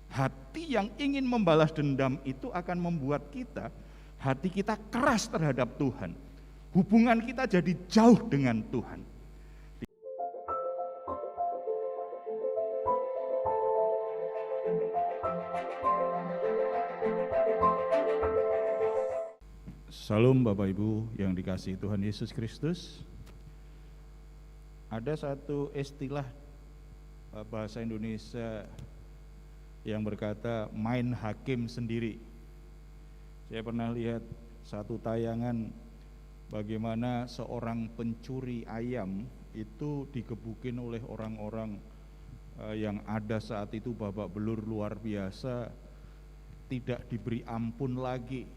Hati yang ingin membalas dendam itu akan membuat hati kita keras terhadap Tuhan. Hubungan kita jadi jauh dengan Tuhan. Salam Bapak Ibu yang dikasihi Tuhan Yesus Kristus. Ada satu istilah bahasa Indonesia yang berkata main hakim sendiri. Saya pernah lihat satu tayangan bagaimana seorang pencuri ayam itu digebukin oleh orang-orang yang ada saat itu, babak belur luar biasa, tidak diberi ampun lagi,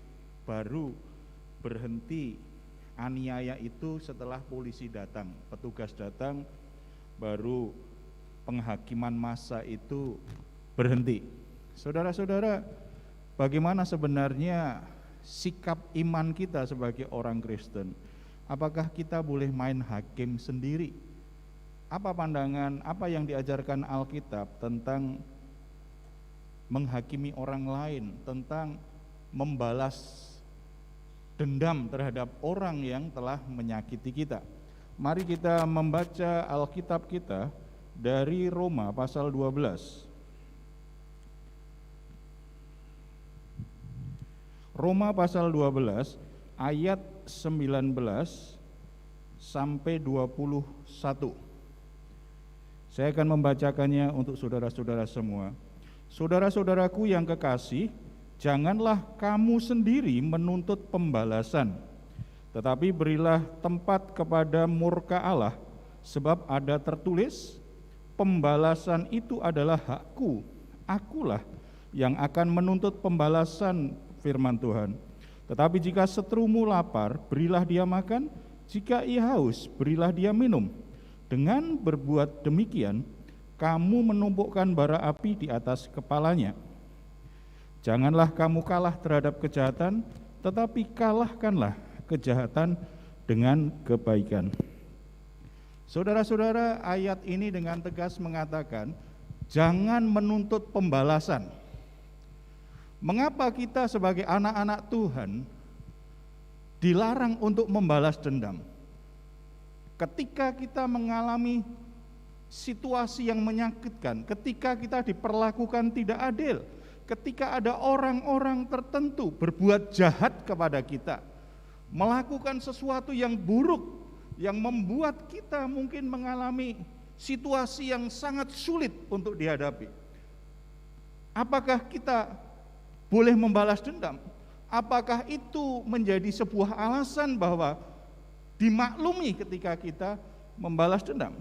baru berhenti aniaya itu setelah polisi datang, petugas datang, baru penghakiman massa itu berhenti. Saudara-saudara, bagaimana sebenarnya sikap iman kita sebagai orang Kristen? Apakah kita boleh main hakim sendiri? Apa pandangan, apa yang diajarkan Alkitab tentang menghakimi orang lain, tentang membalas dendam terhadap orang yang telah menyakiti kita? Mari kita membaca Alkitab kita dari Roma pasal 12. Roma pasal 12 ayat 19 sampai 21. Saya akan membacakannya untuk saudara-saudara semua. Saudara-saudaraku yang kekasih, janganlah kamu sendiri menuntut pembalasan, tetapi berilah tempat kepada murka Allah, sebab ada tertulis, pembalasan itu adalah hakku, akulah yang akan menuntut pembalasan, firman Tuhan. Tetapi jika seterumu lapar, berilah dia makan, jika ia haus, berilah dia minum. Dengan berbuat demikian, kamu menumpukkan bara api di atas kepalanya. Janganlah kamu kalah terhadap kejahatan, tetapi kalahkanlah kejahatan dengan kebaikan. Saudara-saudara, ayat ini dengan tegas mengatakan, jangan menuntut pembalasan. Mengapa kita sebagai anak-anak Tuhan dilarang untuk membalas dendam? Ketika kita mengalami situasi yang menyakitkan, ketika kita diperlakukan tidak adil, ketika ada orang-orang tertentu berbuat jahat kepada kita, melakukan sesuatu yang buruk, yang membuat kita mungkin mengalami situasi yang sangat sulit untuk dihadapi, apakah kita boleh membalas dendam? Apakah itu menjadi sebuah alasan bahwa dimaklumi ketika kita membalas dendam?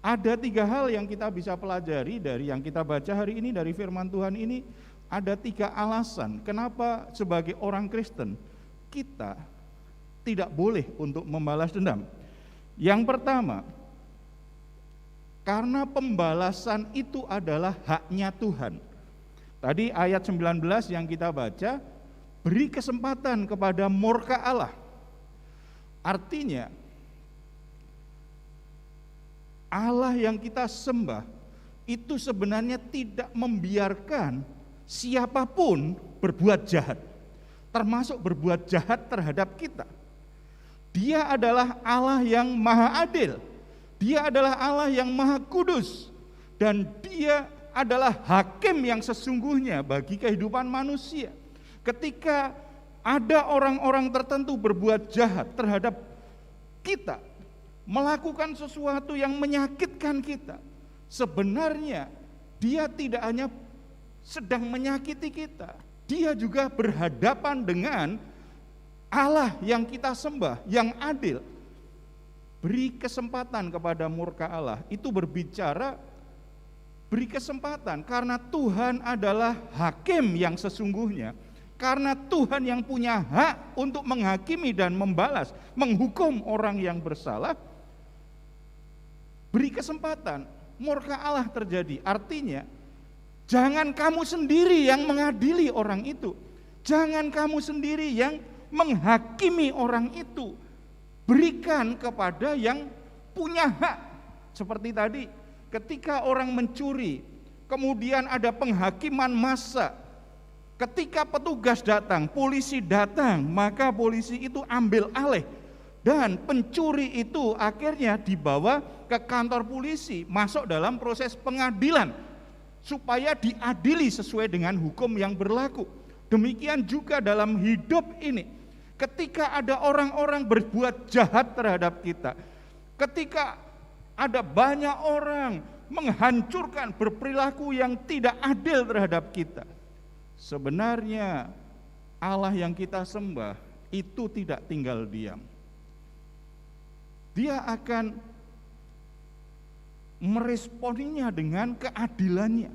Ada 3 hal yang kita bisa pelajari dari yang kita baca hari ini, dari firman Tuhan ini. Ada 3 alasan kenapa sebagai orang Kristen kita tidak boleh untuk membalas dendam. Yang pertama, karena pembalasan itu adalah haknya Tuhan. Tadi ayat 19 yang kita baca, beri kesempatan kepada murka Allah. Artinya, Allah yang kita sembah itu sebenarnya tidak membiarkan siapapun berbuat jahat, termasuk berbuat jahat terhadap kita. Dia adalah Allah yang maha adil, Dia adalah Allah yang maha kudus, dan Dia adalah hakim yang sesungguhnya bagi kehidupan manusia. Ketika ada orang-orang tertentu berbuat jahat terhadap kita, melakukan sesuatu yang menyakitkan kita, sebenarnya dia tidak hanya sedang menyakiti kita, dia juga berhadapan dengan Allah yang kita sembah, yang adil. Beri kesempatan kepada murka Allah, itu berbicara beri kesempatan, karena Tuhan adalah hakim yang sesungguhnya, karena Tuhan yang punya hak untuk menghakimi dan membalas, menghukum orang yang bersalah. Beri kesempatan, murka Allah terjadi. Artinya, jangan kamu sendiri yang mengadili orang itu, jangan kamu sendiri yang menghakimi orang itu. Berikan kepada yang punya hak. Seperti tadi, ketika orang mencuri, Kemudian ada penghakiman massa. Ketika petugas datang, polisi datang, maka polisi itu ambil alih. Dan pencuri itu akhirnya dibawa ke kantor polisi, masuk dalam proses pengadilan, supaya diadili sesuai dengan hukum yang berlaku. Demikian juga dalam hidup ini, ketika ada orang-orang berbuat jahat terhadap kita, ketika ada banyak orang menghancurkan, berperilaku yang tidak adil terhadap kita, sebenarnya Allah yang kita sembah itu tidak tinggal diam. Dia akan meresponinya dengan keadilannya.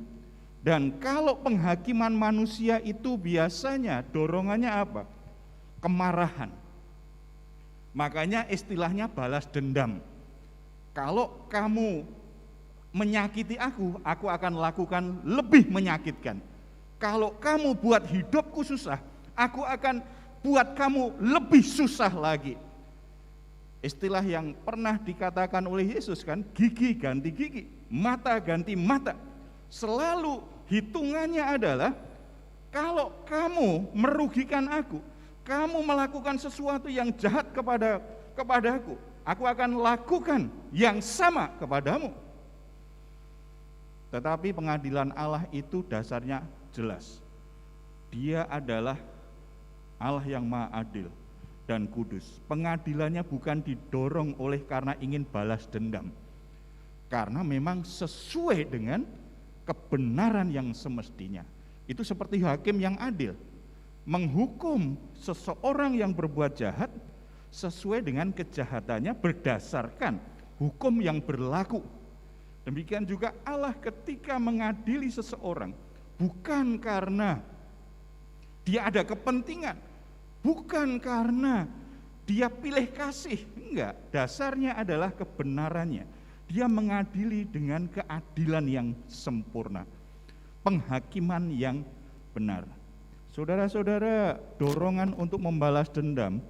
Dan kalau penghakiman manusia itu biasanya dorongannya apa? Kemarahan. Makanya istilahnya balas dendam. Kalau kamu menyakiti aku akan lakukan lebih menyakitkan. Kalau kamu buat hidupku susah, aku akan buat kamu lebih susah lagi. Istilah yang pernah dikatakan oleh Yesus kan, gigi ganti gigi, mata ganti mata. Selalu hitungannya adalah, kalau kamu merugikan aku, kamu melakukan sesuatu yang jahat kepadaku, aku akan lakukan yang sama kepadamu. Tetapi pengadilan Allah itu dasarnya jelas. Dia adalah Allah yang Maha Adil dan kudus. Pengadilannya bukan didorong oleh karena ingin balas dendam, karena memang sesuai dengan kebenaran yang semestinya. Itu seperti hakim yang adil, menghukum seseorang yang berbuat jahat sesuai dengan kejahatannya berdasarkan hukum yang berlaku. Demikian juga Allah ketika mengadili seseorang, bukan karena dia ada kepentingan, bukan karena dia pilih kasih, enggak. Dasarnya adalah kebenarannya. Dia mengadili dengan keadilan yang sempurna, penghakiman yang benar. Saudara-saudara, dorongan untuk membalas dendam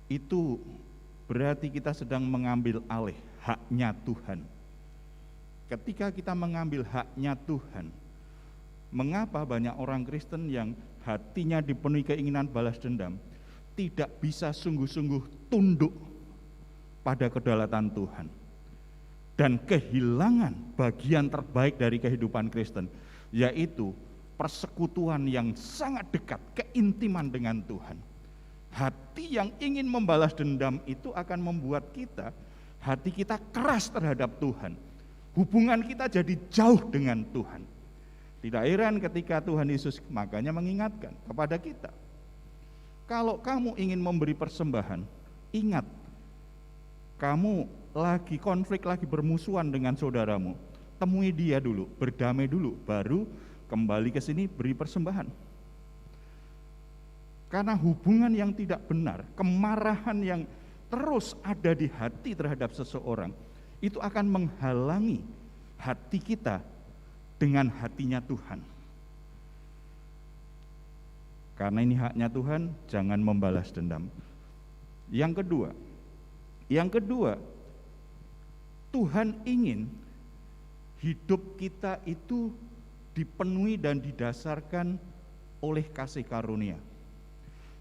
itu berarti kita sedang mengambil alih haknya Tuhan. Ketika kita mengambil haknya Tuhan, mengapa banyak orang Kristen yang hatinya dipenuhi keinginan balas dendam tidak bisa sungguh-sungguh tunduk pada kedaulatan Tuhan dan kehilangan bagian terbaik dari kehidupan Kristen, yaitu persekutuan yang sangat dekat, keintiman dengan Tuhan. Hati yang ingin membalas dendam itu akan membuat hati kita keras terhadap Tuhan. Hubungan kita jadi jauh dengan Tuhan. Tidak heran ketika Tuhan Yesus makanya mengingatkan kepada kita, kalau kamu ingin memberi persembahan, ingat, kamu lagi konflik, lagi bermusuhan dengan saudaramu, temui dia dulu, berdamai dulu, baru kembali ke sini beri persembahan. Karena hubungan yang tidak benar, kemarahan yang terus ada di hati terhadap seseorang, itu akan menghalangi hati kita dengan hatinya Tuhan. Karena ini haknya Tuhan, jangan membalas dendam. Yang kedua, Tuhan ingin hidup kita itu dipenuhi dan didasarkan oleh kasih karunia.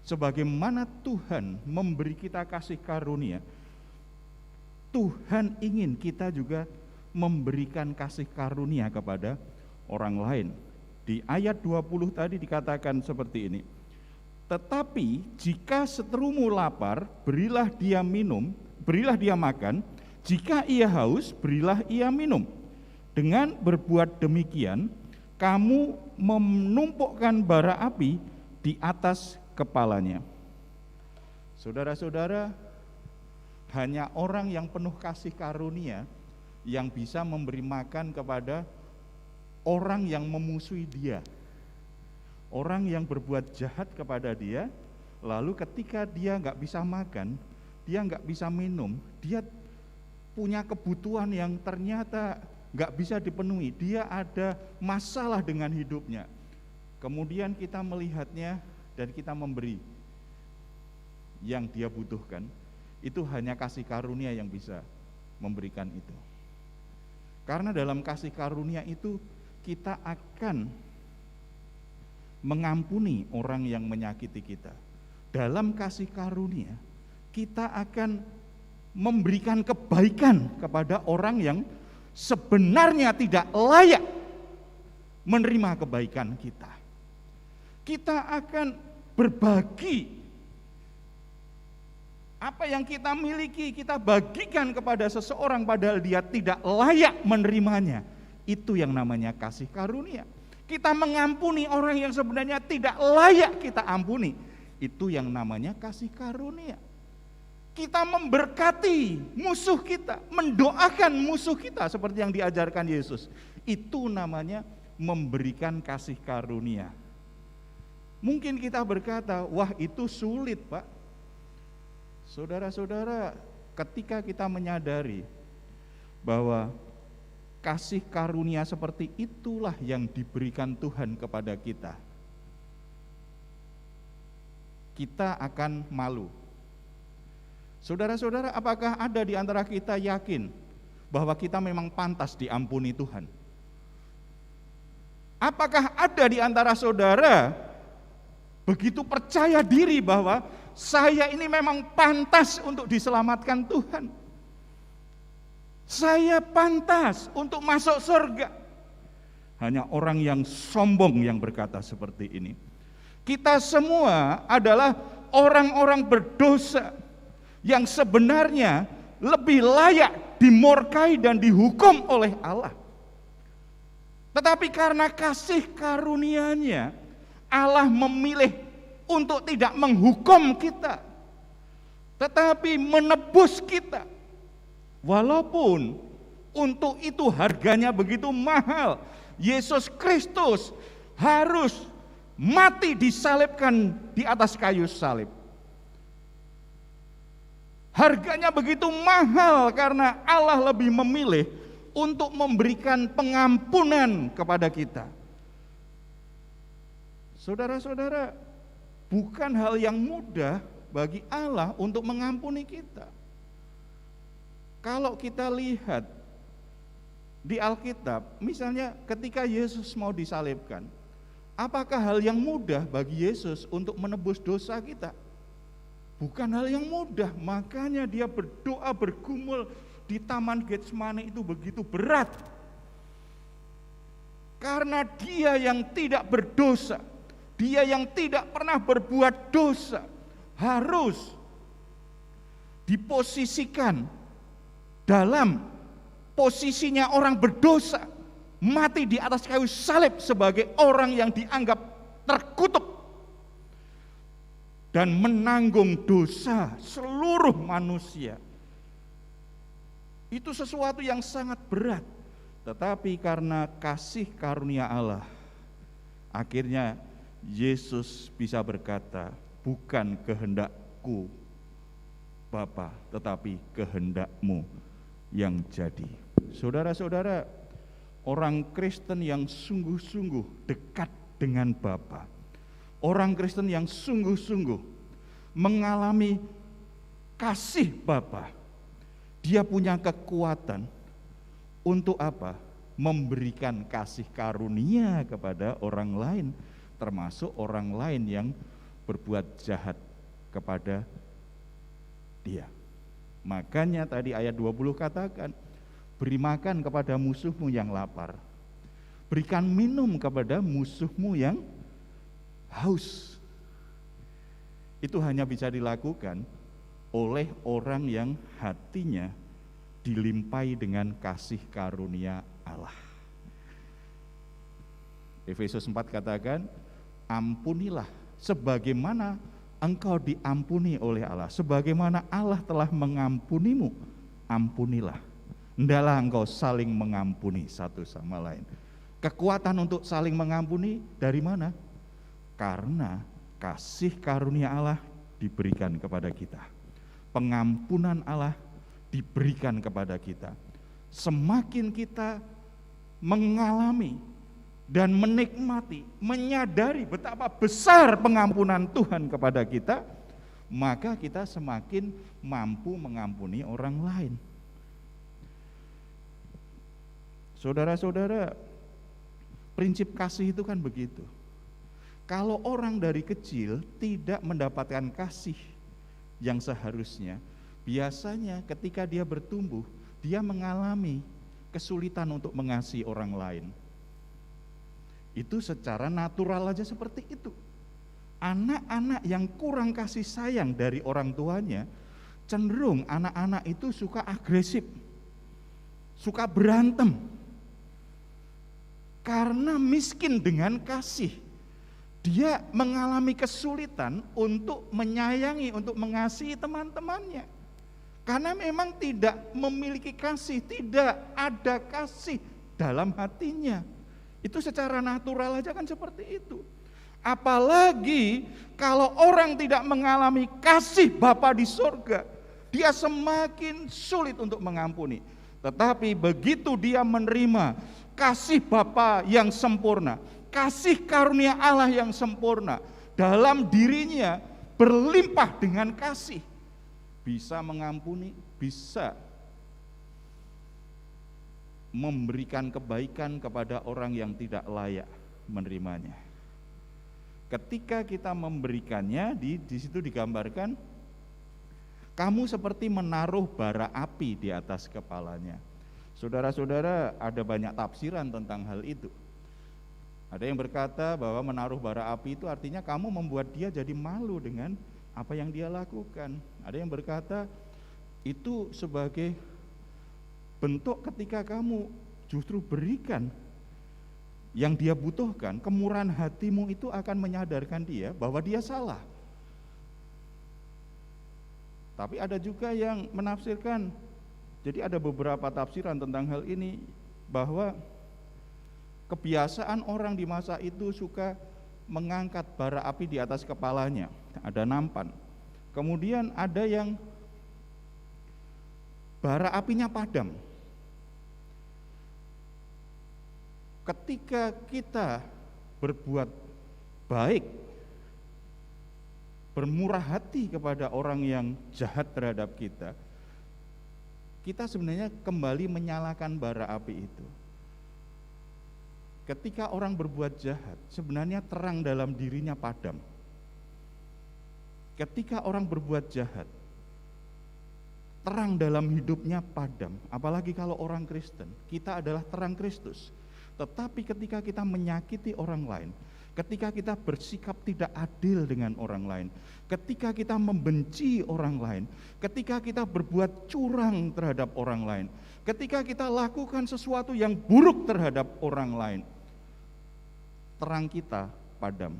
Sebagaimana Tuhan memberi kita kasih karunia, Tuhan ingin kita juga memberikan kasih karunia kepada orang lain. Di ayat 20 tadi dikatakan seperti ini, tetapi jika seterumu lapar, berilah dia makan, jika ia haus, berilah ia minum. Dengan berbuat demikian, kamu menumpukkan bara api di atas kepalanya. Saudara-saudara, hanya orang yang penuh kasih karunia yang bisa memberi makan kepada orang yang memusuhi dia, orang yang berbuat jahat kepada dia. Lalu ketika dia nggak bisa makan, dia nggak bisa minum, dia punya kebutuhan yang ternyata nggak bisa dipenuhi, dia ada masalah dengan hidupnya. Kemudian kita melihatnya dan kita memberi yang dia butuhkan. Itu hanya kasih karunia yang bisa memberikan itu. Karena dalam kasih karunia itu kita akan mengampuni orang yang menyakiti kita. Dalam kasih karunia, kita akan memberikan kebaikan kepada orang yang sebenarnya tidak layak menerima kebaikan kita. Kita akan berbagi apa yang kita miliki, kita bagikan kepada seseorang padahal dia tidak layak menerimanya. Itu yang namanya kasih karunia. Kita mengampuni orang yang sebenarnya tidak layak kita ampuni. Itu yang namanya kasih karunia. Kita memberkati musuh kita, mendoakan musuh kita seperti yang diajarkan Yesus. Itu namanya memberikan kasih karunia. Mungkin kita berkata, wah itu sulit Pak. Saudara-saudara, ketika kita menyadari bahwa kasih karunia seperti itulah yang diberikan Tuhan kepada kita, kita akan malu. Saudara-saudara, apakah ada di antara kita yakin bahwa kita memang pantas diampuni Tuhan? Apakah ada di antara saudara begitu percaya diri bahwa saya ini memang pantas untuk diselamatkan Tuhan? Saya pantas untuk masuk surga. Hanya orang yang sombong yang berkata seperti ini. Kita semua adalah orang-orang berdosa yang sebenarnya lebih layak dimurkai dan dihukum oleh Allah. Tetapi karena kasih karunia-Nya, Allah memilih untuk tidak menghukum kita, tetapi menebus kita. Walaupun untuk itu harganya begitu mahal, Yesus Kristus harus mati disalibkan di atas kayu salib. Harganya begitu mahal karena Allah lebih memilih untuk memberikan pengampunan kepada kita. Saudara-saudara, bukan hal yang mudah bagi Allah untuk mengampuni kita. Kalau kita lihat di Alkitab, misalnya ketika Yesus mau disalibkan, apakah hal yang mudah bagi Yesus untuk menebus dosa kita? Bukan hal yang mudah, makanya dia berdoa bergumul di Taman Getsemani itu begitu berat. Karena dia yang tidak berdosa, dia yang tidak pernah berbuat dosa, harus diposisikan dalam posisinya orang berdosa, mati di atas kayu salib sebagai orang yang dianggap terkutuk dan menanggung dosa seluruh manusia. Itu sesuatu yang sangat berat, tetapi karena kasih karunia Allah, akhirnya Yesus bisa berkata, bukan kehendakku Bapa, tetapi kehendakmu yang jadi. Saudara-saudara, orang Kristen yang sungguh-sungguh dekat dengan Bapa, orang Kristen yang sungguh-sungguh mengalami kasih Bapa, dia punya kekuatan untuk apa? Memberikan kasih karunia kepada orang lain, termasuk orang lain yang berbuat jahat kepada dia. Makanya tadi ayat 20 katakan, beri makan kepada musuhmu yang lapar, berikan minum kepada musuhmu yang haus. Itu hanya bisa dilakukan oleh orang yang hatinya dilimpahi dengan kasih karunia Allah. Efesus 4 katakan, ampunilah sebagaimana engkau diampuni oleh Allah, sebagaimana Allah telah mengampunimu, ampunilah. Hendaklah engkau saling mengampuni satu sama lain. Kekuatan untuk saling mengampuni dari mana? Karena kasih karunia Allah diberikan kepada kita. Pengampunan Allah diberikan kepada kita. Semakin kita mengalami dan menikmati, menyadari betapa besar pengampunan Tuhan kepada kita, maka kita semakin mampu mengampuni orang lain. Saudara-saudara, Prinsip kasih itu kan begitu. Kalau orang dari kecil tidak mendapatkan kasih yang seharusnya, biasanya ketika dia bertumbuh, dia mengalami kesulitan untuk mengasihi orang lain. Itu secara natural aja seperti itu. Anak-anak yang kurang kasih sayang dari orang tuanya, cenderung anak-anak itu suka agresif, suka berantem, karena miskin dengan kasih. Dia mengalami kesulitan untuk menyayangi, untuk mengasihi teman-temannya. Karena memang tidak memiliki kasih, tidak ada kasih dalam hatinya. Itu secara natural aja kan seperti itu. Apalagi kalau orang tidak mengalami kasih Bapa di surga, dia semakin sulit untuk mengampuni. Tetapi begitu dia menerima kasih Bapa yang sempurna, kasih karunia Allah yang sempurna, dalam dirinya berlimpah dengan kasih, bisa mengampuni, bisa memberikan kebaikan kepada orang yang tidak layak menerimanya. Ketika kita memberikannya, di situ digambarkan kamu seperti menaruh bara api di atas kepalanya. Saudara-saudara, ada banyak tafsiran tentang hal itu. Ada yang berkata bahwa menaruh bara api itu artinya kamu membuat dia jadi malu dengan apa yang dia lakukan. Ada yang berkata itu sebagai bentuk ketika kamu justru berikan yang dia butuhkan, kemurahan hatimu itu akan menyadarkan dia bahwa dia salah. Tapi ada juga yang menafsirkan, jadi ada beberapa tafsiran tentang hal ini, bahwa kebiasaan orang di masa itu suka mengangkat bara api di atas kepalanya, ada nampan. Kemudian ada yang bara apinya padam. Ketika kita berbuat baik, bermurah hati kepada orang yang jahat terhadap kita, kita sebenarnya kembali menyalakan bara api itu. Ketika orang berbuat jahat, sebenarnya terang dalam dirinya padam. Ketika orang berbuat jahat, terang dalam hidupnya padam. Apalagi kalau orang Kristen, kita adalah terang Kristus. Tetapi ketika kita menyakiti orang lain, ketika kita bersikap tidak adil dengan orang lain, ketika kita membenci orang lain, ketika kita berbuat curang terhadap orang lain, ketika kita lakukan sesuatu yang buruk terhadap orang lain, terang kita padam.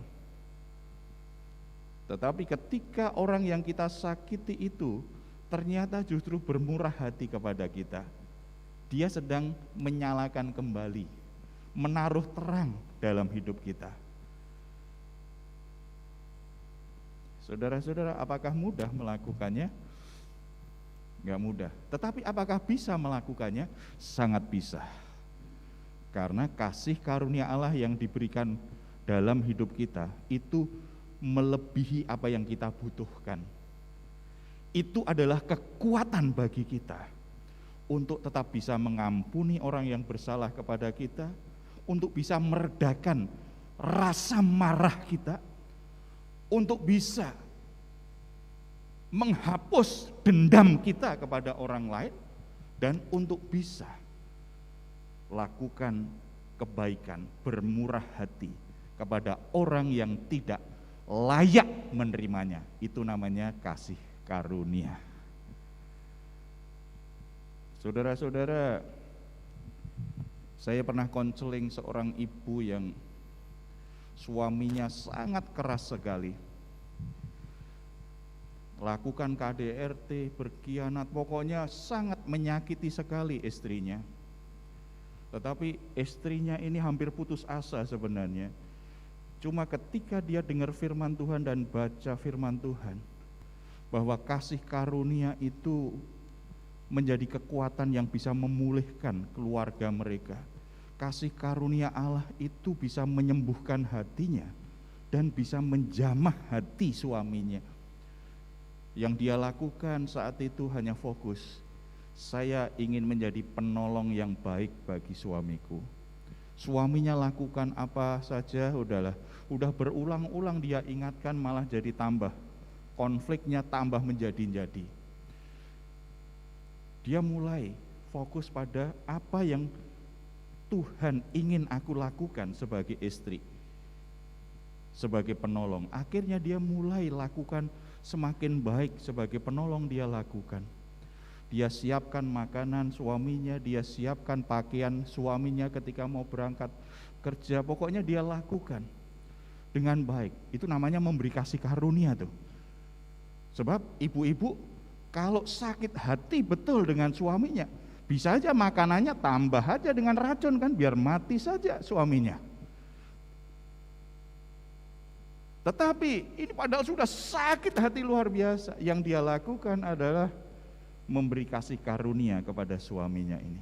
Tetapi ketika orang yang kita sakiti itu ternyata justru bermurah hati kepada kita, dia sedang menyalakan kembali, menaruh terang dalam hidup kita. Saudara-saudara, apakah mudah melakukannya? Enggak mudah. Tetapi apakah bisa melakukannya? Sangat bisa. Karena kasih karunia Allah yang diberikan dalam hidup kita itu melebihi apa yang kita butuhkan. Itu adalah kekuatan bagi kita untuk tetap bisa mengampuni orang yang bersalah kepada kita, untuk bisa meredakan rasa marah kita, untuk bisa menghapus dendam kita kepada orang lain, dan untuk bisa lakukan kebaikan, bermurah hati kepada orang yang tidak layak menerimanya. Itu namanya kasih karunia. Saudara-saudara, saya pernah konseling seorang ibu yang suaminya sangat keras sekali, lakukan KDRT, berkhianat, pokoknya sangat menyakiti sekali istrinya. Tetapi istrinya ini hampir putus asa sebenarnya. Cuma ketika dia dengar firman Tuhan dan baca firman Tuhan, bahwa kasih karunia itu menjadi kekuatan yang bisa memulihkan keluarga mereka. Kasih karunia Allah itu bisa menyembuhkan hatinya dan bisa menjamah hati suaminya. Yang dia lakukan saat itu hanya fokus, saya ingin menjadi penolong yang baik bagi suamiku. Suaminya lakukan apa saja, udah berulang-ulang dia ingatkan, malah jadi tambah konfliknya, tambah menjadi-jadi. Dia mulai fokus pada apa yang Tuhan ingin aku lakukan sebagai istri, sebagai penolong. Akhirnya dia mulai lakukan semakin baik sebagai penolong, dia lakukan. Dia siapkan makanan suaminya, dia siapkan pakaian suaminya ketika mau berangkat kerja. Pokoknya dia lakukan dengan baik. Itu namanya memberi kasih karunia tuh. Sebab ibu-ibu kalau sakit hati betul dengan suaminya, bisa aja makanannya tambah aja dengan racun kan, biar mati saja suaminya. Tetapi ini padahal sudah sakit hati luar biasa. Yang dia lakukan adalah memberi kasih karunia kepada suaminya ini.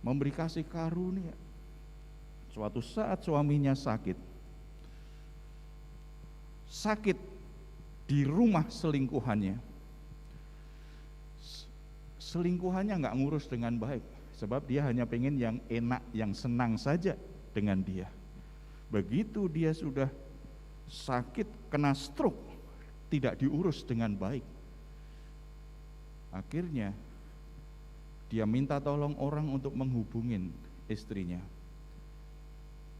Memberi kasih karunia. Suatu saat suaminya sakit di rumah selingkuhannya. Selingkuhannya nggak ngurus dengan baik, sebab dia hanya pengen yang enak, yang senang saja dengan dia. Begitu dia sudah sakit, kena stroke, tidak diurus dengan baik. Akhirnya dia minta tolong orang untuk menghubungin istrinya.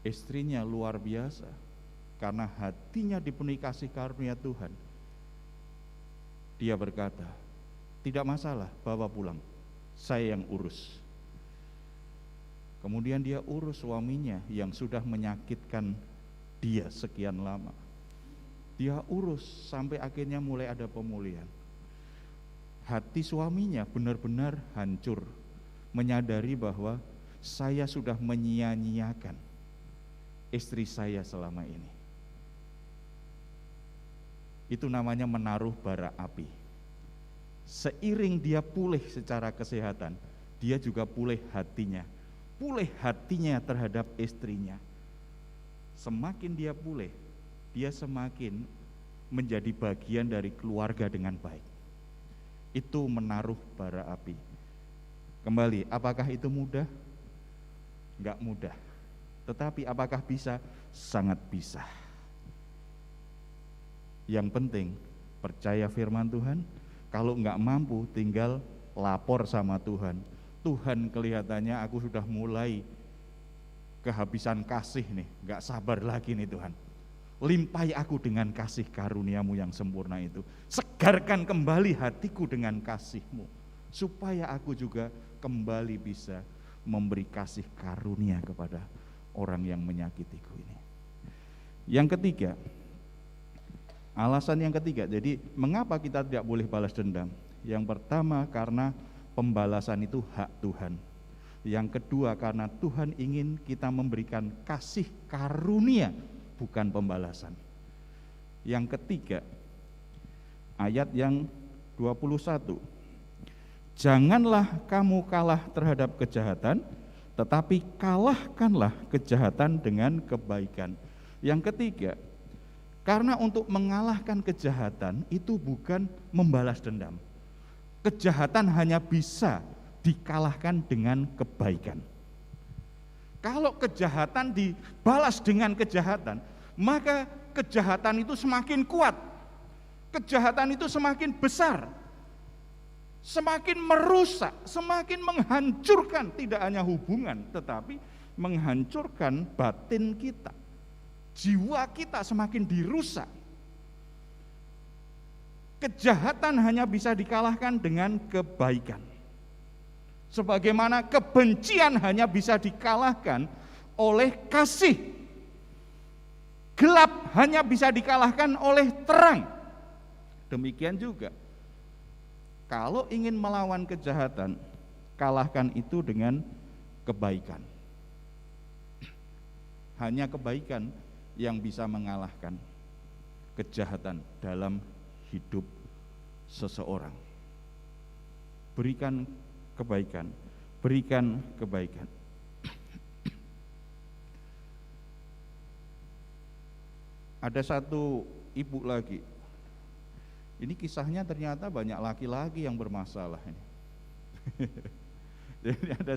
Istrinya luar biasa, karena hatinya dipenuhi kasih karunia Tuhan. Dia berkata, tidak masalah, bawa pulang, saya yang urus. Kemudian dia urus suaminya yang sudah menyakitkan dia sekian lama. Dia urus sampai akhirnya mulai ada pemulihan. Hati suaminya benar-benar hancur, menyadari bahwa saya sudah menyia-nyiakan istri saya selama ini. Itu namanya menaruh bara api. Seiring dia pulih secara kesehatan, dia juga pulih hatinya terhadap istrinya. Semakin dia pulih, dia semakin menjadi bagian dari keluarga dengan baik. Itu menaruh bara api. Kembali, apakah itu mudah? Enggak mudah. Tetapi apakah bisa? Sangat bisa. Yang penting percaya firman Tuhan. Kalau enggak mampu, tinggal lapor sama Tuhan. Tuhan, kelihatannya aku sudah mulai kehabisan kasih nih, enggak sabar lagi nih Tuhan. Limpahi aku dengan kasih karunia-Mu yang sempurna itu. Segarkan kembali hatiku dengan kasih-Mu, supaya aku juga kembali bisa memberi kasih karunia kepada orang yang menyakitiku ini. Yang ketiga, alasan yang ketiga, jadi mengapa kita tidak boleh balas dendam? Yang pertama, karena pembalasan itu hak Tuhan. Yang kedua, karena Tuhan ingin kita memberikan kasih karunia, bukan pembalasan. Yang ketiga, ayat yang 21. Janganlah kamu kalah terhadap kejahatan, tetapi kalahkanlah kejahatan dengan kebaikan. Yang ketiga, karena untuk mengalahkan kejahatan itu bukan membalas dendam. Kejahatan hanya bisa dikalahkan dengan kebaikan. Kalau kejahatan dibalas dengan kejahatan, maka kejahatan itu semakin kuat. Kejahatan itu semakin besar. Semakin merusak, semakin menghancurkan tidak hanya hubungan, tetapi menghancurkan batin kita. Jiwa kita semakin dirusak. Kejahatan hanya bisa dikalahkan dengan kebaikan. Sebagaimana kebencian hanya bisa dikalahkan oleh kasih. Gelap hanya bisa dikalahkan oleh terang. Demikian juga, kalau ingin melawan kejahatan, kalahkan itu dengan kebaikan. Hanya kebaikan yang bisa mengalahkan kejahatan dalam hidup seseorang. Berikan kebaikan, berikan kebaikan. Ada satu ibu lagi. Ini kisahnya ternyata banyak laki-laki yang bermasalah ini. Jadi ada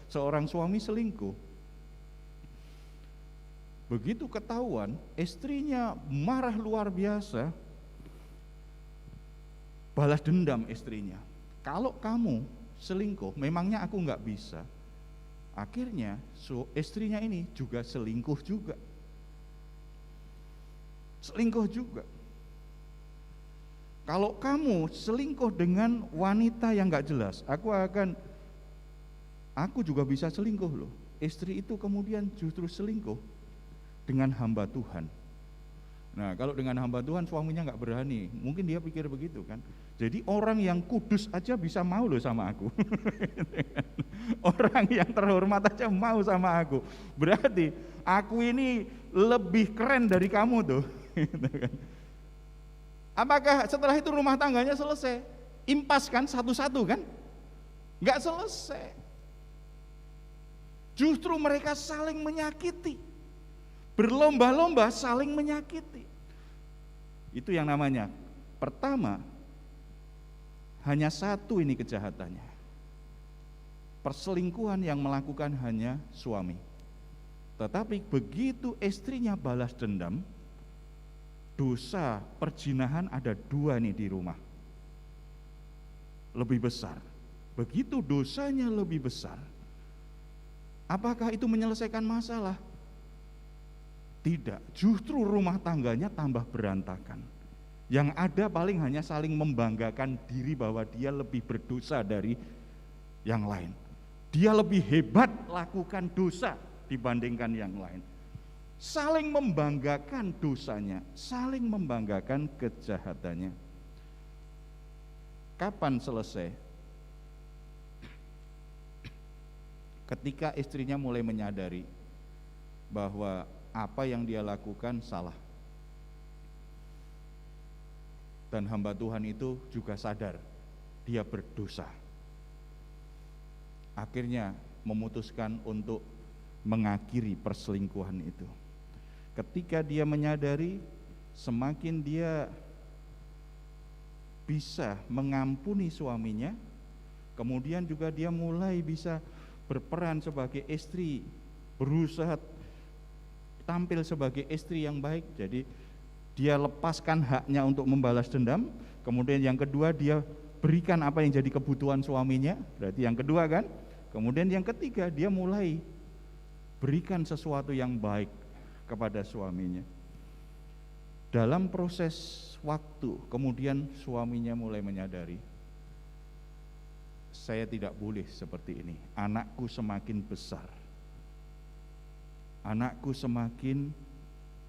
seorang suami selingkuh. Begitu ketahuan, istrinya marah luar biasa, balas dendam istrinya. Kalau kamu selingkuh, memangnya aku nggak bisa. Akhirnya istrinya ini juga selingkuh juga. Selingkuh juga. Kalau kamu selingkuh dengan wanita yang nggak jelas, aku juga bisa selingkuh loh. Istri itu kemudian justru selingkuh dengan hamba Tuhan. Nah, kalau dengan hamba Tuhan suaminya nggak berani, mungkin dia pikir begitu kan. Jadi orang yang kudus aja bisa mau loh sama aku. Orang yang terhormat aja mau sama aku. Berarti aku ini lebih keren dari kamu tuh. Apakah setelah itu rumah tangganya selesai? Impas kan satu-satu kan? Nggak selesai. Justru mereka saling menyakiti. Berlomba-lomba saling menyakiti. Itu yang namanya, pertama, hanya satu ini kejahatannya. Perselingkuhan yang melakukan hanya suami. Tetapi begitu istrinya balas dendam, dosa perzinahan ada dua nih di rumah. Lebih besar. Begitu dosanya lebih besar, apakah itu menyelesaikan masalah? Tidak, justru rumah tangganya tambah berantakan. Yang ada paling hanya saling membanggakan diri bahwa dia lebih berdosa dari yang lain. Dia lebih hebat lakukan dosa dibandingkan yang lain. Saling membanggakan dosanya, saling membanggakan kejahatannya. Kapan selesai? Ketika istrinya mulai menyadari bahwa apa yang dia lakukan salah. Dan hamba Tuhan itu juga sadar dia berdosa. Akhirnya memutuskan untuk mengakhiri perselingkuhan itu. Ketika dia menyadari, semakin dia bisa mengampuni suaminya, kemudian juga dia mulai bisa berperan sebagai istri, berusaha tampil sebagai istri yang baik. Jadi dia lepaskan haknya untuk membalas dendam. Kemudian yang kedua, dia berikan apa yang jadi kebutuhan suaminya. Berarti yang kedua kan. Kemudian yang ketiga, dia mulai berikan sesuatu yang baik kepada suaminya. Dalam proses waktu, kemudian suaminya mulai menyadari, saya tidak boleh seperti ini. Anakku semakin besar, anakku semakin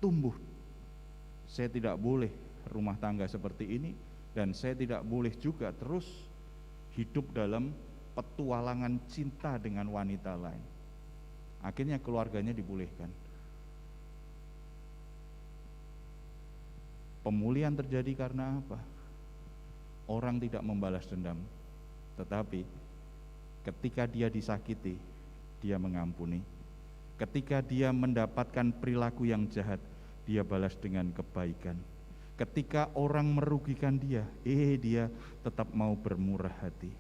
tumbuh. Saya tidak boleh rumah tangga seperti ini, dan saya tidak boleh juga terus hidup dalam petualangan cinta dengan wanita lain. Akhirnya keluarganya dipulihkan. Pemulihan terjadi karena apa? Orang tidak membalas dendam, tetapi ketika dia disakiti, dia mengampuni. Ketika dia mendapatkan perilaku yang jahat, dia balas dengan kebaikan. Ketika orang merugikan dia, dia tetap mau bermurah hati.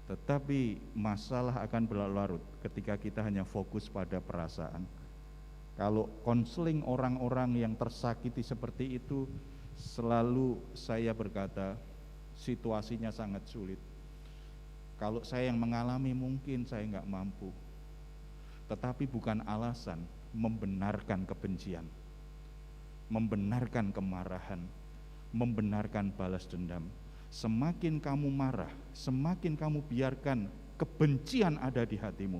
Tetapi masalah akan berlarut ketika kita hanya fokus pada perasaan. Kalau konseling orang-orang yang tersakiti seperti itu, selalu saya berkata, situasinya sangat sulit. Kalau saya yang mengalami, mungkin saya nggak mampu. Tetapi bukan alasan membenarkan kebencian, membenarkan kemarahan, membenarkan balas dendam. Semakin kamu marah, semakin kamu biarkan kebencian ada di hatimu,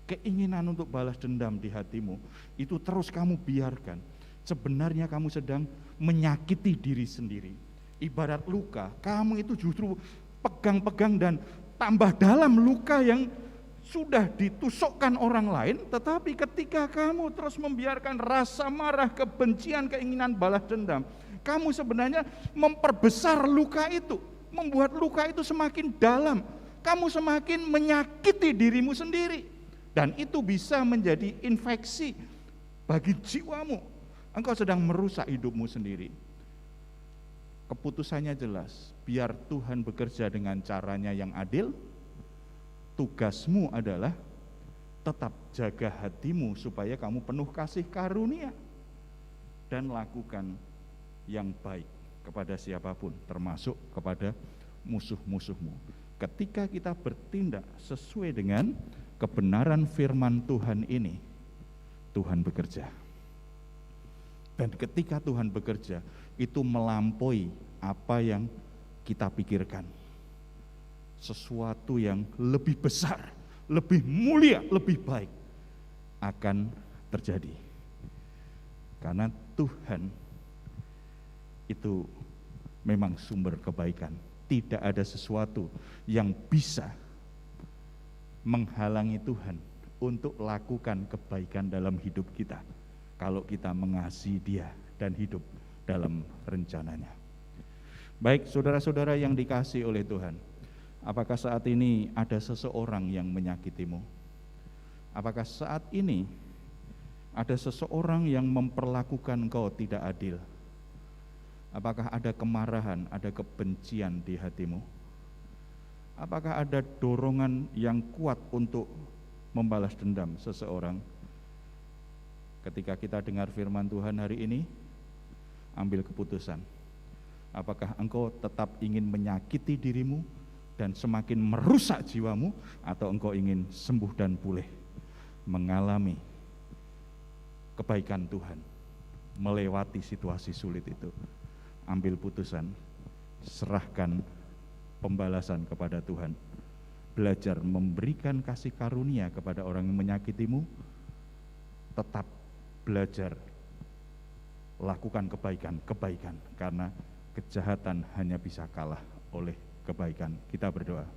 keinginan untuk balas dendam di hatimu, itu terus kamu biarkan. Sebenarnya kamu sedang menyakiti diri sendiri. Ibarat luka, kamu itu justru pegang-pegang dan tambah dalam luka yang sudah ditusukkan orang lain. Tetapi ketika kamu terus membiarkan rasa marah, kebencian, keinginan balas dendam, kamu sebenarnya memperbesar luka itu, membuat luka itu semakin dalam. Kamu semakin menyakiti dirimu sendiri, dan itu bisa menjadi infeksi bagi jiwamu. Engkau sedang merusak hidupmu sendiri. Keputusannya jelas, biar Tuhan bekerja dengan caranya yang adil, tugasmu adalah tetap jaga hatimu supaya kamu penuh kasih karunia dan lakukan yang baik kepada siapapun, termasuk kepada musuh-musuhmu. Ketika kita bertindak sesuai dengan kebenaran firman Tuhan ini, Tuhan bekerja. Dan ketika Tuhan bekerja, itu melampaui apa yang kita pikirkan. Sesuatu yang lebih besar, lebih mulia, lebih baik akan terjadi. Karena Tuhan itu memang sumber kebaikan. Tidak ada sesuatu yang bisa menghalangi Tuhan untuk lakukan kebaikan dalam hidup kita kalau kita mengasihi Dia dan hidup dalam rencananya. Baik, saudara-saudara yang dikasihi oleh Tuhan, apakah saat ini ada seseorang yang menyakitimu? Apakah saat ini ada seseorang yang memperlakukan engkau tidak adil? Apakah ada kemarahan, ada kebencian di hatimu? Apakah ada dorongan yang kuat untuk membalas dendam seseorang? Ketika kita dengar firman Tuhan hari ini, ambil keputusan. Apakah engkau tetap ingin menyakiti dirimu dan semakin merusak jiwamu, atau engkau ingin sembuh dan pulih, mengalami kebaikan Tuhan, melewati situasi sulit itu? Ambil putusan, serahkan pembalasan kepada Tuhan. Belajar memberikan kasih karunia kepada orang yang menyakitimu. Tetap belajar lakukan kebaikan, karena kejahatan hanya bisa kalah oleh kebaikan. Kita berdoa.